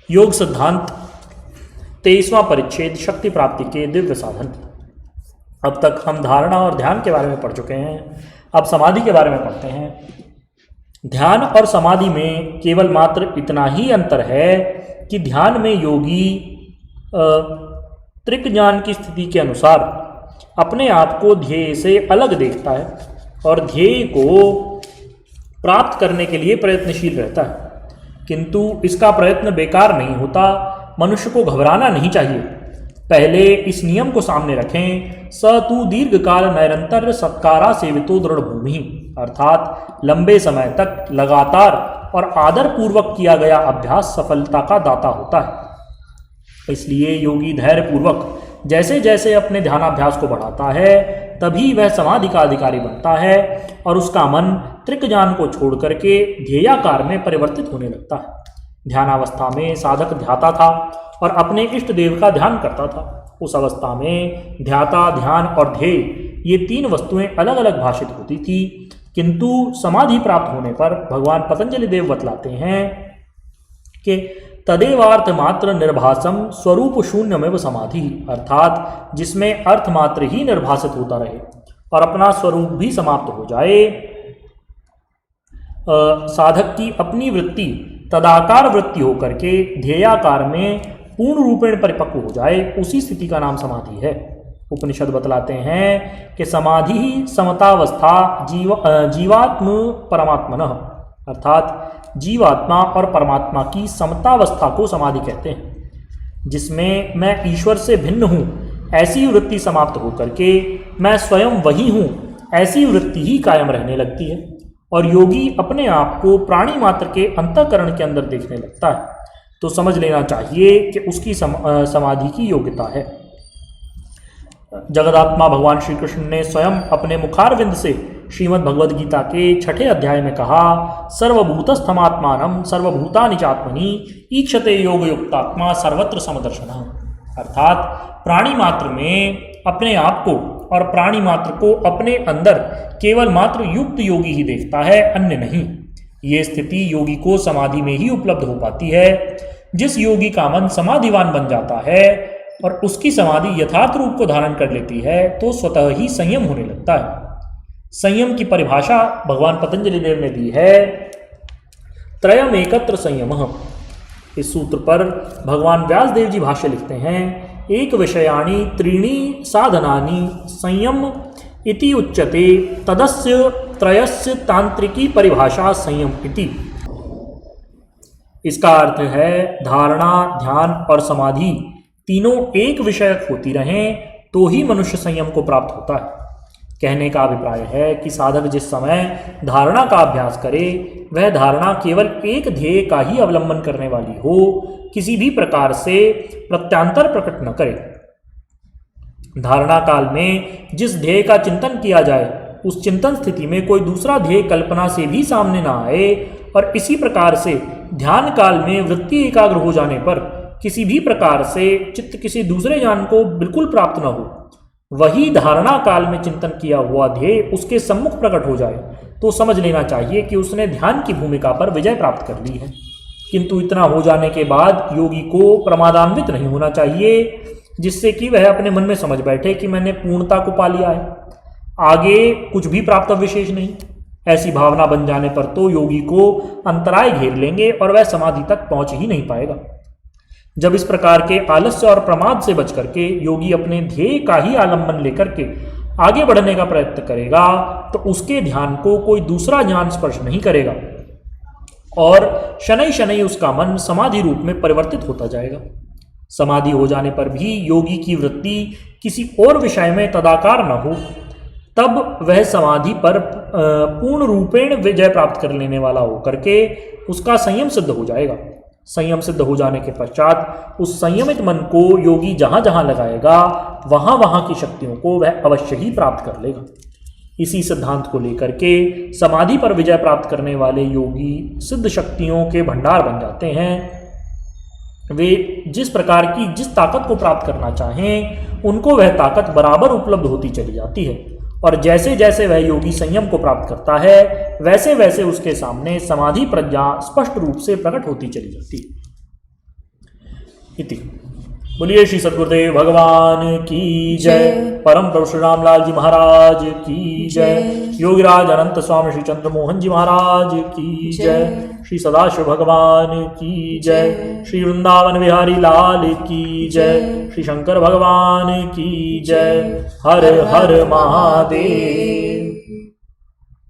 योग सिद्धांत 23वां परिच्छेद शक्ति प्राप्ति के दिव्य साधन। अब तक हम धारणा और ध्यान के बारे में पढ़ चुके हैं। अब समाधि के बारे में पढ़ते हैं। ध्यान और समाधि में केवल मात्र इतना ही अंतर है कि ध्यान में योगी त्रिक ज्ञान की स्थिति के अनुसार अपने आप को ध्येय से अलग देखता है और ध्येय को प्राप्त करने के लिए प्रयत्नशील रहता है, किंतु इसका प्रयत्न बेकार नहीं होता। मनुष्य को घबराना नहीं चाहिए। पहले इस नियम को सामने रखें, स तु दीर्घ काल निरंतर सत्कारा सेवितो दृढ़ भूमि, अर्थात लंबे समय तक लगातार और आदर पूर्वक किया गया अभ्यास सफलता का दाता होता है। इसलिए योगी धैर्य पूर्वक जैसे जैसे अपने ध्यानाभ्यास को बढ़ाता है तभी वह समाधि का अधिकारी बनता है और उसका मन त्रिक ज्ञान को छोड़ करके ध्येयाकार में परिवर्तित होने लगता है। ध्यानावस्था में साधक ध्याता था और अपने इष्ट देव का ध्यान करता था। उस अवस्था में ध्याता, ध्यान और ध्येय ये तीन वस्तुएं अलग अलग भाषित होती थी, किंतु समाधि प्राप्त होने पर भगवान पतंजलि देव बतलाते हैं कि तदेवार्थ मात्र निर्भासम स्वरूप शून्यमेव समाधि, अर्थात जिसमें अर्थ मात्र ही निर्भासित होता रहे और अपना स्वरूप भी समाप्त हो जाए। साधक की अपनी वृत्ति तदाकार वृत्ति होकर के ध्येयाकार में पूर्ण रूपेण परिपक्व हो जाए, उसी स्थिति का नाम समाधि है। उपनिषद बतलाते हैं कि समाधि ही समतावस्था जीवात्म परमात्मनः, अर्थात जीवात्मा और परमात्मा की समतावस्था को समाधि कहते हैं, जिसमें मैं ईश्वर से भिन्न हूँ ऐसी वृत्ति समाप्त होकर के मैं स्वयं वही हूँ ऐसी वृत्ति ही कायम रहने लगती है और योगी अपने आप को प्राणी मात्र के अंतःकरण के अंदर देखने लगता है। तो समझ लेना चाहिए कि उसकी समाधि की योग्यता है। जगदात्मा भगवान श्री कृष्ण ने स्वयं अपने मुखारविंद से श्रीमद् भगवद गीता के 6ठे अध्याय में कहा, सर्वभूतस्थमात्मानं सर्वभूतानि चात्मनि ईक्षते योग युक्तात्मा सर्वत्र समदर्शनः, अर्थात प्राणी मात्र में अपने आप को और प्राणी मात्र को अपने अंदर केवल मात्र युक्त योगी ही देखता है, अन्य नहीं। ये स्थिति योगी को समाधि में ही उपलब्ध हो पाती है। जिस योगी का मन समाधिवान बन जाता है और उसकी समाधि यथार्थ रूप को धारण कर लेती है तो स्वतः ही संयम होने लगता है। संयम की परिभाषा भगवान पतंजलि देव ने दी है, त्रयम एकत्र संयमः। इस सूत्र पर भगवान व्यास देव जी भाष्य लिखते हैं, एक विषयाणि त्रीणि साधनानि संयम इति उच्यते तदस्य त्रयस्य तांत्रिकी परिभाषा संयम इति। इसका अर्थ है धारणा, ध्यान और समाधि तीनों एक विषयक होती रहें तो ही मनुष्य संयम को प्राप्त होता है। कहने का अभिप्राय है कि साधक जिस समय धारणा का अभ्यास करे वह धारणा केवल एक ध्येय का ही अवलंबन करने वाली हो, किसी भी प्रकार से प्रत्यांतर प्रकट न करे। धारणा काल में जिस ध्येय का चिंतन किया जाए उस चिंतन स्थिति में कोई दूसरा ध्येय कल्पना से भी सामने न आए और इसी प्रकार से ध्यान काल में वृत्ति एकाग्र हो जाने पर किसी भी प्रकार से चित्त किसी दूसरे ज्ञान को बिल्कुल प्राप्त न हो, वही धारणा काल में चिंतन किया हुआ ध्येय उसके सम्मुख प्रकट हो जाए तो समझ लेना चाहिए कि उसने ध्यान की भूमिका पर विजय प्राप्त कर ली है। किंतु इतना हो जाने के बाद योगी को प्रमादान्वित नहीं होना चाहिए, जिससे कि वह अपने मन में समझ बैठे कि मैंने पूर्णता को पा लिया है, आगे कुछ भी प्राप्त विशेष नहीं। ऐसी भावना बन जाने पर तो योगी को अंतराय घेर लेंगे और वह समाधि तक पहुंच ही नहीं पाएगा। जब इस प्रकार के आलस्य और प्रमाद से बच करके योगी अपने ध्येय का ही आलंबन लेकर के आगे बढ़ने का प्रयत्न करेगा तो उसके ध्यान को कोई दूसरा ज्ञान स्पर्श नहीं करेगा और शनै शनै उसका मन समाधि रूप में परिवर्तित होता जाएगा। समाधि हो जाने पर भी योगी की वृत्ति किसी और विषय में तदाकार न हो, तब वह समाधि पर पूर्ण रूपेण विजय प्राप्त कर लेने वाला होकर के उसका संयम सिद्ध हो जाएगा। संयम सिद्ध हो जाने के पश्चात उस संयमित मन को योगी जहाँ जहाँ लगाएगा वहाँ वहाँ की शक्तियों को वह अवश्य ही प्राप्त कर लेगा। इसी सिद्धांत को लेकर के समाधि पर विजय प्राप्त करने वाले योगी सिद्ध शक्तियों के भंडार बन जाते हैं। वे जिस प्रकार की जिस ताकत को प्राप्त करना चाहें उनको वह ताकत बराबर उपलब्ध होती चली जाती है और जैसे जैसे वह योगी संयम को प्राप्त करता है वैसे वैसे उसके सामने समाधि प्रज्ञा स्पष्ट रूप से प्रकट होती चली जाती है। इति। बोलिए श्री सद्गुरुदेव भगवान की जय। परम प्रभु श्री रामलाल जी महाराज की जय। योगीराज अनंत स्वामी श्री चंद्रमोहन जी महाराज की जय। श्री सदाशिव भगवान की जय। श्री वृंदावन बिहारी लाल की जय। श्री शंकर भगवान की जय। हर हर महादेव।